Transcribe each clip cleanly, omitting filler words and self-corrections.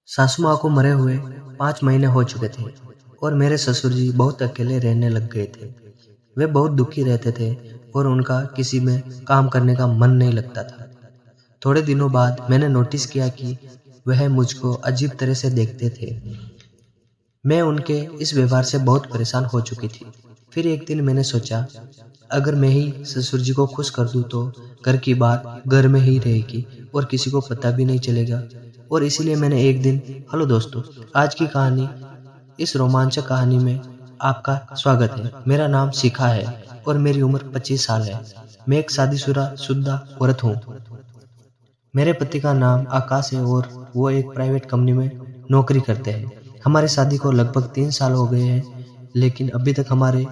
सासू माँ को मरे हुए 5 महीने हो चुके थे और मेरे ससुर जी बहुत अकेले रहने लग गए थे। वे बहुत दुखी रहते थे और उनका किसी में काम करने का मन नहीं लगता था। थोड़े दिनों बाद मैंने नोटिस किया कि वह मुझको अजीब तरह से देखते थे। मैं उनके इस व्यवहार से बहुत परेशान हो चुकी थी। फिर एक दिन मैंने सोचा, अगर मैं ही ससुर जी को खुश कर दूं तो घर की बात घर में ही रहेगी और किसी को पता भी नहीं चलेगा। और इसीलिए मैंने एक दिन, हेलो दोस्तों, आज की कहानी, इस रोमांचक कहानी में आपका स्वागत है। मेरा नाम शिखा है और मेरी उम्र 25 साल है। मैं एक शादीशुदा औरत हूँ। मेरे पति का नाम आकाश है और वो एक प्राइवेट कंपनी में नौकरी करते हैं। हमारी शादी को लगभग 3 साल हो गए हैं, लेकिन अभी तक हमारे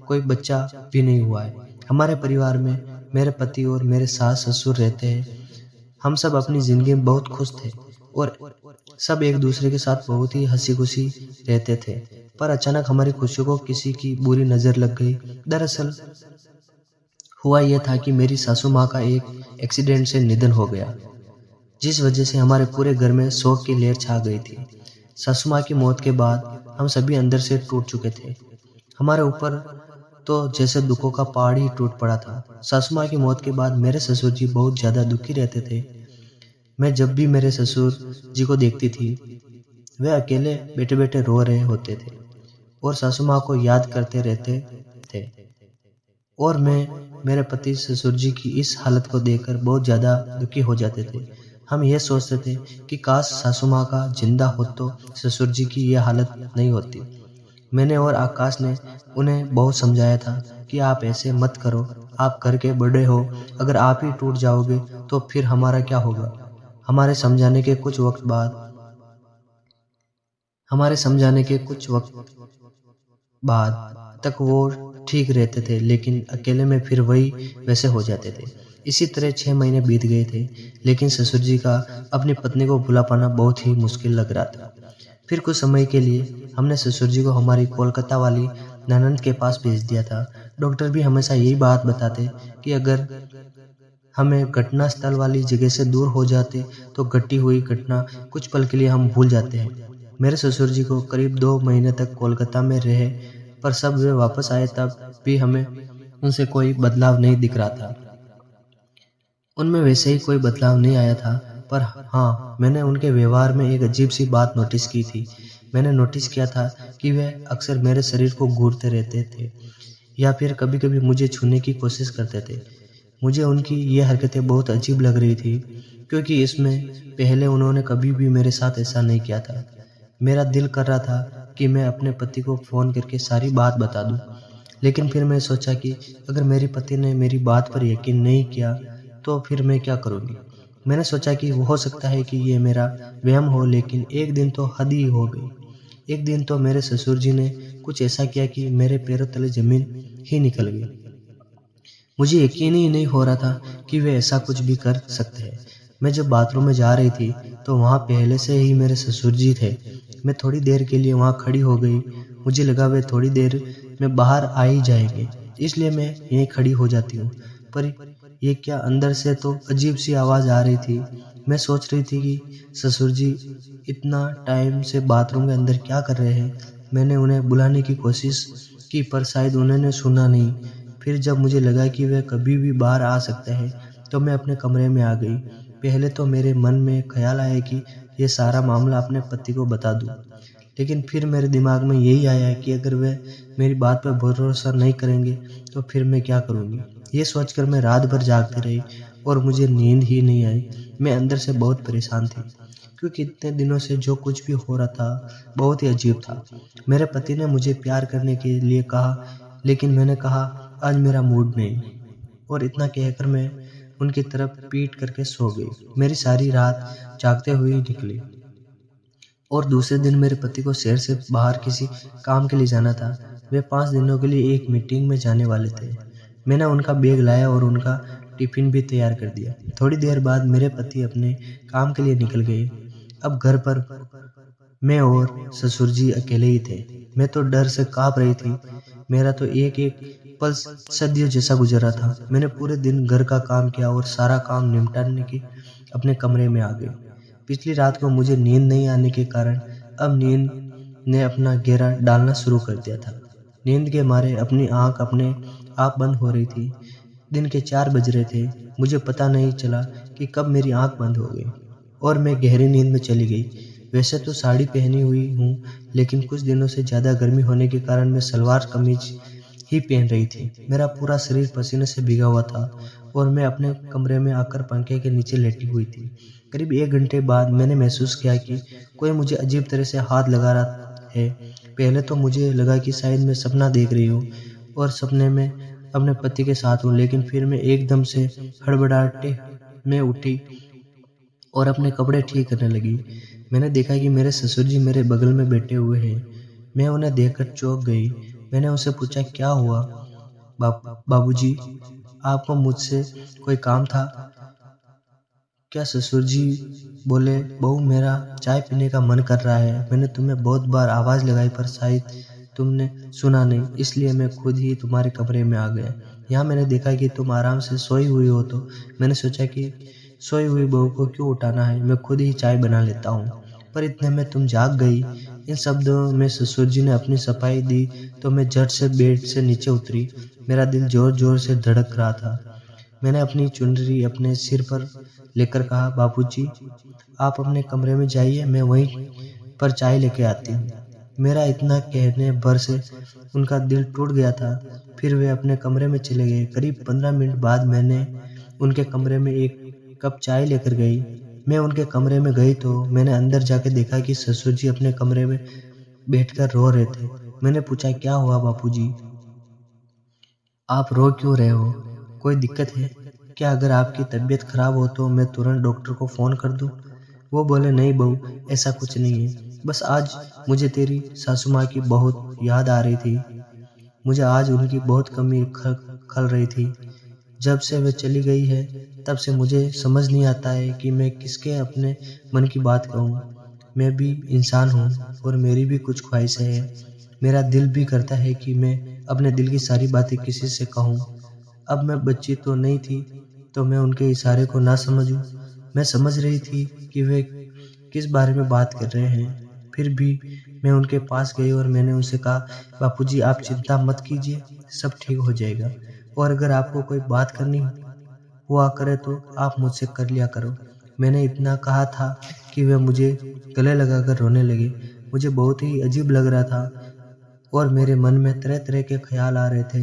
कोई बच्चा भी नहीं हुआ है। हमारे परिवार में मेरे पति और मेरे सास ससुर रहते हैं। हम सब अपनी ज़िंदगी में बहुत खुश थे और सब एक दूसरे के साथ बहुत ही हँसी-खुशी रहते थे। पर अचानक हमारी खुशियों को किसी की बुरी नज़र लग गई। दरअसल हुआ ये था कि मेरी सासू माँ का एक एक्सीडेंट से निधन हो गया, जिस वजह से हमारे पूरे घर में शोक की लहर छा गई थी। सासू माँ की मौत के बाद हम सभी अंदर से टूट चुके थे। हमारे ऊपर तो जैसे दुखों का पहाड़ ही टूट पड़ा था। सासू माँ की मौत के बाद मेरे ससुर जी बहुत ज़्यादा दुखी रहते थे। मैं जब भी मेरे ससुर जी को देखती थी, वे अकेले बैठे-बैठे रो रहे होते थे और सासू माँ को याद करते रहते थे। और मेरे पति ससुर जी की इस हालत को देखकर बहुत ज़्यादा दुखी हो जाते थे। हम ये सोचते थे कि काश सासू माँ का जिंदा हो तो ससुर जी की ये हालत नहीं होती। मैंने और आकाश ने उन्हें बहुत समझाया था कि आप ऐसे मत करो, आप घर के बड़े हो, अगर आप ही टूट जाओगे तो फिर हमारा क्या होगा। हमारे समझाने के कुछ वक्त बाद हमारे समझाने के कुछ वक्त बाद तक वो ठीक रहते थे, लेकिन अकेले में फिर वही वैसे हो जाते थे। इसी तरह 6 महीने बीत गए थे, लेकिन ससुर जी का अपनी पत्नी को भुला पाना बहुत ही मुश्किल लग रहा था। फिर कुछ समय के लिए हमने ससुर जी को हमारी कोलकाता वाली ननंद के पास भेज दिया था। डॉक्टर भी हमेशा यही बात बताते कि अगर हमें घटना स्थल वाली जगह से दूर हो जाते तो घटी हुई घटना कुछ पल के लिए हम भूल जाते हैं। मेरे ससुर जी को करीब 2 महीने तक कोलकाता में रहे, पर सब वे वापस आए तब भी हमें उनसे कोई बदलाव नहीं दिख रहा था। उनमें वैसे ही कोई बदलाव नहीं आया था, पर हाँ, मैंने उनके व्यवहार में एक अजीब सी बात नोटिस की थी। मैंने नोटिस किया था कि वे अक्सर मेरे शरीर को घूरते रहते थे या फिर कभी-कभी मुझे छूने की कोशिश करते थे। मुझे उनकी ये हरकतें बहुत अजीब लग रही थी, क्योंकि इसमें पहले उन्होंने कभी भी मेरे साथ ऐसा नहीं किया था। मेरा दिल कर रहा था कि मैं अपने पति को फ़ोन करके सारी बात बता दूँ, लेकिन फिर मैं सोचा कि अगर मेरे पति ने मेरी बात पर यकीन नहीं किया, तो फिर मैं क्या करूँगी? मैंने सोचा कि हो सकता है कि ये मेरा वहम हो, लेकिन एक दिन तो हद ही हो गई। एक दिन तो मेरे ससुर जी ने कुछ ऐसा किया कि मेरे पैरों तले ज़मीन ही निकल गई। मुझे यकीन ही नहीं हो रहा था कि वे ऐसा कुछ भी कर सकते हैं। मैं जब बाथरूम में जा रही थी, तो वहाँ पहले से ही मेरे ससुर जी थे। मैं थोड़ी देर के लिए वहाँ खड़ी हो गई। मुझे लगा वे थोड़ी देर में बाहर आ ही जाएँगे, इसलिए मैं यहीं खड़ी हो जाती हूँ। पर ये क्या, अंदर से तो अजीब-सी आवाज़ आ रही थी। मैं सोच रही थी कि ससुर जी इतना टाइम से बाथरूम के अंदर क्या कर रहे हैं? मैंने उन्हें बुलाने की कोशिश की, पर शायद उन्होंने सुना नहीं। फिर जब मुझे लगा कि वह कभी भी बाहर आ सकते हैं, तो मैं अपने कमरे में आ गई। पहले तो मेरे मन में ख़्याल आया कि ये सारा मामला अपने पति को बता दूँ, लेकिन फिर मेरे दिमाग में यही आया कि अगर वह मेरी बात पर भरोसा नहीं करेंगे, तो फिर मैं क्या करूँगी? ये सोचकर मैं रात भर जागती रही और मुझे नींद ही नहीं आई। मैं अंदर से बहुत परेशान थी, क्योंकि इतने दिनों से जो कुछ भी हो रहा था, बहुत ही अजीब था। मेरे पति ने मुझे प्यार करने के लिए कहा, लेकिन मैंने कहा, आज मेरा मूड नहीं, और इतना कहकर मैं उनकी तरफ पीठ करके सो गई। मेरी सारी रात जागते हुए ही निकली और दूसरे दिन मेरे पति को शहर से बाहर किसी काम के लिए जाना था। वे 5 दिनों के लिए एक मीटिंग में जाने वाले थे। मैंने उनका बैग लाया और उनका टिफ़िन भी तैयार कर दिया। थोड़ी देर बाद मेरे पति अपने काम के लिए निकल गए। अब घर पर मैं और ससुर जी अकेले ही थे। मैं तो डर से काँप रही थी। मेरा तो एक-एक पल सदियों जैसा गुज़र रहा था। मैंने पूरे दिन घर का काम किया और सारा काम निपटाने के अपने कमरे में आ गई। पिछली रात को मुझे नींद नहीं आने के कारण अब नींद ने अपना घेरा डालना शुरू कर दिया था। नींद के मारे अपनी आंख अपने आप बंद हो रही थी। दिन के 4 बज रहे थे। मुझे पता नहीं चला कि कब मेरी आंख बंद हो गई और मैं गहरी नींद में चली गई। वैसे तो साड़ी पहनी हुई हूँ, लेकिन कुछ दिनों से ज़्यादा गर्मी होने के कारण मैं सलवार कमीज ही पहन रही थी। मेरा पूरा शरीर पसीने से भीगा हुआ था और मैं अपने कमरे में आकर पंखे के नीचे लेटी हुई थी। करीब 1 घंटे बाद मैंने महसूस किया कि कोई मुझे अजीब तरह से हाथ लगा रहा है। पहले तो मुझे लगा कि शायद मैं सपना देख रही हूँ और सपने में अपने पति के साथ हूँ, लेकिन फिर मैं एकदम से हड़बड़ाहट में उठी और अपने कपड़े ठीक करने लगी। मैंने देखा कि मेरे ससुर जी मेरे बगल में बैठे हुए हैं। मैं उन्हें देखकर चौंक गई। मैंने उनसे पूछा, क्या हुआ बाबूजी, आपको मुझसे कोई काम था क्या? ससुर जी बोले, बहू मेरा चाय पीने का मन कर रहा है। मैंने तुम्हें बहुत बार आवाज़ लगाई पर शायद तुमने सुना नहीं, इसलिए मैं खुद ही तुम्हारे कमरे में आ गया। यहाँ मैंने देखा कि तुम आराम से सोई हुई हो, तो मैंने सोचा कि सोई हुई बहू को क्यों उठाना है, मैं खुद ही चाय बना लेता हूँ। पर इतने में तुम जाग गई। इन शब्दों में ससुर जी ने अपनी सफाई दी तो मैं झट से बेड से नीचे उतरी। मेरा दिल जोर जोर से धड़क रहा था। मैंने अपनी चुनरी अपने सिर पर लेकर कहा, बाबूजी आप अपने कमरे में जाइए, मैं वहीं पर चाय लेके आती हूँ। मेरा इतना कहने भर से उनका दिल टूट गया था। फिर वे अपने कमरे में चले गए। करीब 15 मिनट बाद मैंने उनके कमरे में एक कप चाय लेकर गई। मैं उनके कमरे में गई तो मैंने अंदर जाके देखा कि ससुर जी अपने कमरे में बैठकर रो रहे थे। मैंने पूछा, क्या हुआ बापूजी, आप रो क्यों रहे हो? कोई दिक्कत है क्या? अगर आपकी तबीयत खराब हो तो मैं तुरंत डॉक्टर को फ़ोन कर दूं? वो बोले, नहीं बहू, ऐसा कुछ नहीं है। बस आज मुझे तेरी सासू माँ की बहुत याद आ रही थी। मुझे आज उनकी बहुत कमी खल रही थी। जब से वे चली गई है तब से मुझे समझ नहीं आता है कि मैं किसके अपने मन की बात कहूँ। मैं भी इंसान हूँ और मेरी भी कुछ ख्वाहिशें हैं। मेरा दिल भी करता है कि मैं अपने दिल की सारी बातें किसी से कहूँ। अब मैं बच्ची तो नहीं थी तो मैं उनके इशारे को ना समझूं। मैं समझ रही थी कि वे किस बारे में बात कर रहे हैं। फिर भी मैं उनके पास गई और मैंने उनसे कहा, बापूजी आप चिंता मत कीजिए, सब ठीक हो जाएगा और अगर आपको कोई बात करनी हुआ करे तो आप मुझसे कर लिया करो। मैंने इतना कहा था कि वे मुझे गले लगाकर रोने लगे। मुझे बहुत ही अजीब लग रहा था और मेरे मन में तरह तरह के ख्याल आ रहे थे,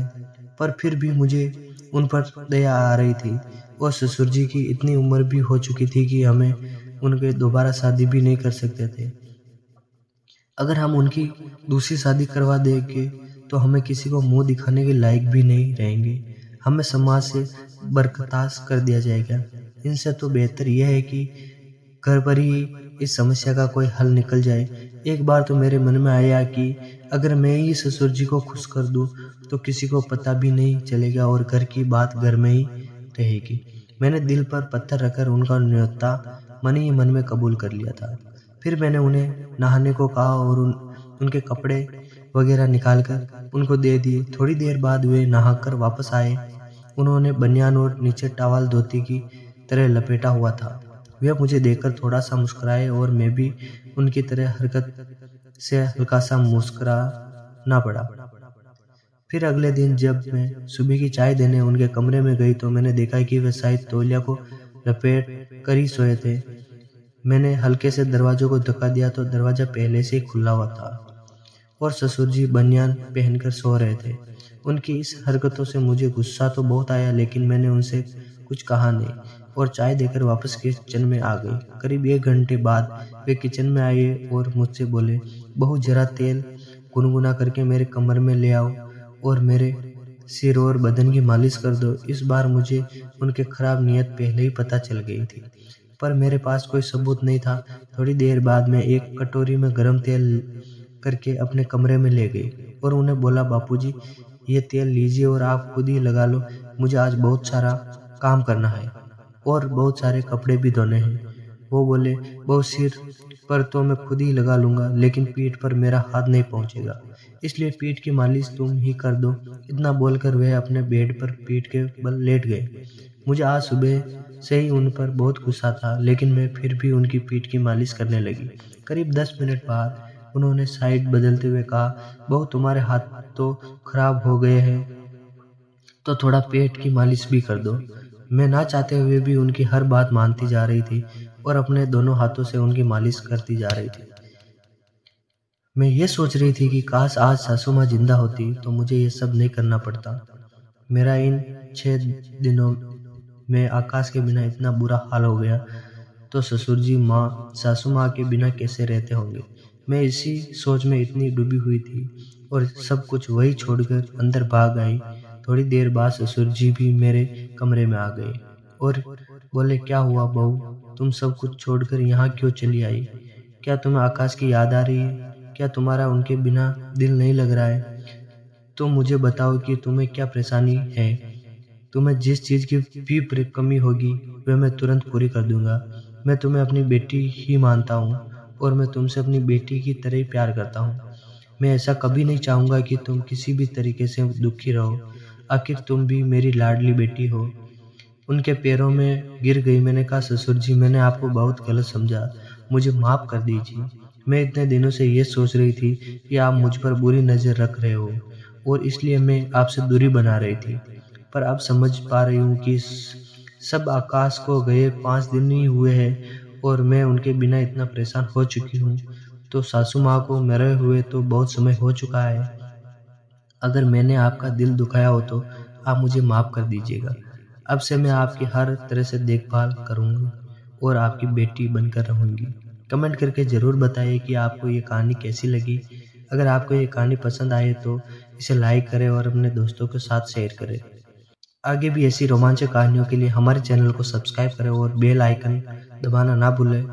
पर फिर भी मुझे उन पर दया आ रही थी। और ससुर जी की इतनी उम्र भी हो चुकी थी कि हमें उनके दोबारा शादी भी नहीं कर सकते थे। अगर हम उनकी दूसरी शादी करवा देंगे तो हमें किसी को मुंह दिखाने के लायक भी नहीं रहेंगे। हमें समाज से बर्खास्त कर दिया जाएगा। इनसे तो बेहतर यह है कि घर पर ही इस समस्या का कोई हल निकल जाए। एक बार तो मेरे मन में आया कि अगर मैं ही ससुर जी को खुश कर दूं तो किसी को पता भी नहीं चलेगा और घर की बात घर में ही रहेगी। मैंने दिल पर पत्थर रखकर उनका न्योता मन ही मन में कबूल कर लिया था। फिर मैंने उन्हें नहाने को कहा और उनके कपड़े वगैरह निकाल कर उनको दे दिए। थोड़ी देर बाद वे नहाकर वापस आए। उन्होंने बनियान और नीचे टॉवल धोती की तरह लपेटा हुआ था। वे मुझे देखकर थोड़ा सा मुस्कुराए और मैं भी उनकी तरह हरकत से हल्का सा मुस्कुराना पड़ा। फिर अगले दिन जब मैं सुबह की चाय देने उनके कमरे में गई तो मैंने देखा कि वे शायद तौलिया को लपेट कर ही सोए थे। मैंने हल्के से दरवाजे को धक्का दिया तो दरवाजा पहले से ही खुला हुआ था और ससुर जी बनियान पहनकर सो रहे थे। उनकी इस हरकतों से मुझे गुस्सा तो बहुत आया, लेकिन मैंने उनसे कुछ कहा नहीं और चाय देकर वापस किचन में आ गई। करीब 1 घंटे बाद वे किचन में आए और मुझसे बोले, बहू जरा तेल गुनगुना करके मेरे कमर में ले आओ और मेरे सिर और बदन की मालिश कर दो। इस बार मुझे उनके खराब नियत पहले ही पता चल गई थी, पर मेरे पास कोई सबूत नहीं था। थोड़ी देर बाद मैं एक कटोरी में गर्म तेल करके अपने कमरे में ले गई और उन्हें बोला, बापूजी ये तेल लीजिए और आप खुद ही लगा लो। मुझे आज बहुत सारा काम करना है और बहुत सारे कपड़े भी धोने हैं। वो बोले, बहुत सिर पर तो मैं खुद ही लगा लूँगा, लेकिन पीठ पर मेरा हाथ नहीं पहुँचेगा, इसलिए पीठ की मालिश तुम ही कर दो। इतना बोलकर वह अपने बेड पर पीठ के बल लेट गए। मुझे आज सुबह से ही उन पर बहुत गुस्सा था, लेकिन मैं फिर भी उनकी पीठ की मालिश करने लगी। करीब 10 मिनट बाद उन्होंने साइड बदलते हुए कहा, बहू तुम्हारे हाथ तो खराब हो गए हैं, तो थोड़ा पेट की मालिश भी कर दो। मैं ना चाहते हुए भी उनकी हर बात मानती जा रही थी और अपने दोनों हाथों से उनकी मालिश करती जा रही थी। मैं ये सोच रही थी कि काश आज सासू माँ जिंदा होती तो मुझे ये सब नहीं करना पड़ता। मेरा इन 6 दिनों में आकाश के बिना इतना बुरा हाल हो गया, तो ससुर जी सासू माँ के बिना कैसे रहते होंगे। मैं इसी सोच में इतनी डूबी हुई थी और सब कुछ वही छोड़कर अंदर भाग आई। थोड़ी देर बाद ससुर जी भी मेरे कमरे में आ गए और बोले, क्या हुआ बहू, तुम सब कुछ छोड़कर यहाँ क्यों चली आई? क्या तुम्हें आकाश की याद आ रही है? क्या तुम्हारा उनके बिना दिल नहीं लग रहा है? तो मुझे बताओ कि तुम्हें क्या परेशानी है। तुम्हें जिस चीज़ की भी कमी होगी वह मैं तुरंत पूरी कर दूंगा। मैं तुम्हें अपनी बेटी ही मानता हूँ और मैं तुमसे अपनी बेटी की तरह ही प्यार करता हूँ। मैं ऐसा कभी नहीं चाहूँगा कि तुम किसी भी तरीके से दुखी रहो। आखिर तुम भी मेरी लाडली बेटी हो। उनके पैरों में गिर गई। मैंने कहा, ससुर जी, मैंने आपको बहुत गलत समझा, मुझे माफ़ कर दीजिए। मैं इतने दिनों से ये सोच रही थी कि आप मुझ पर बुरी नज़र रख रहे हो और इसलिए मैं आपसे दूरी बना रही थी। पर अब समझ पा रही हूँ कि सब आकाश को गए 5 दिन ही हुए हैं और मैं उनके बिना इतना परेशान हो चुकी हूँ। तो सासू माँ को मरे हुए तो बहुत समय हो चुका है। अगर मैंने आपका दिल दुखाया हो तो आप मुझे माफ़ कर दीजिएगा। अब से मैं आपकी हर तरह से देखभाल करूँगी और आपकी बेटी बनकर रहूँगी। कमेंट करके ज़रूर बताइए कि आपको ये कहानी कैसी लगी। अगर आपको ये कहानी पसंद आए तो इसे लाइक करें और अपने दोस्तों के साथ शेयर करें। आगे भी ऐसी रोमांचक कहानियों के लिए हमारे चैनल को सब्सक्राइब करें और बेल आइकन दबाना ना भूलें।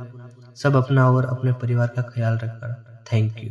सब अपना और अपने परिवार का ख्याल रखना। Thank you.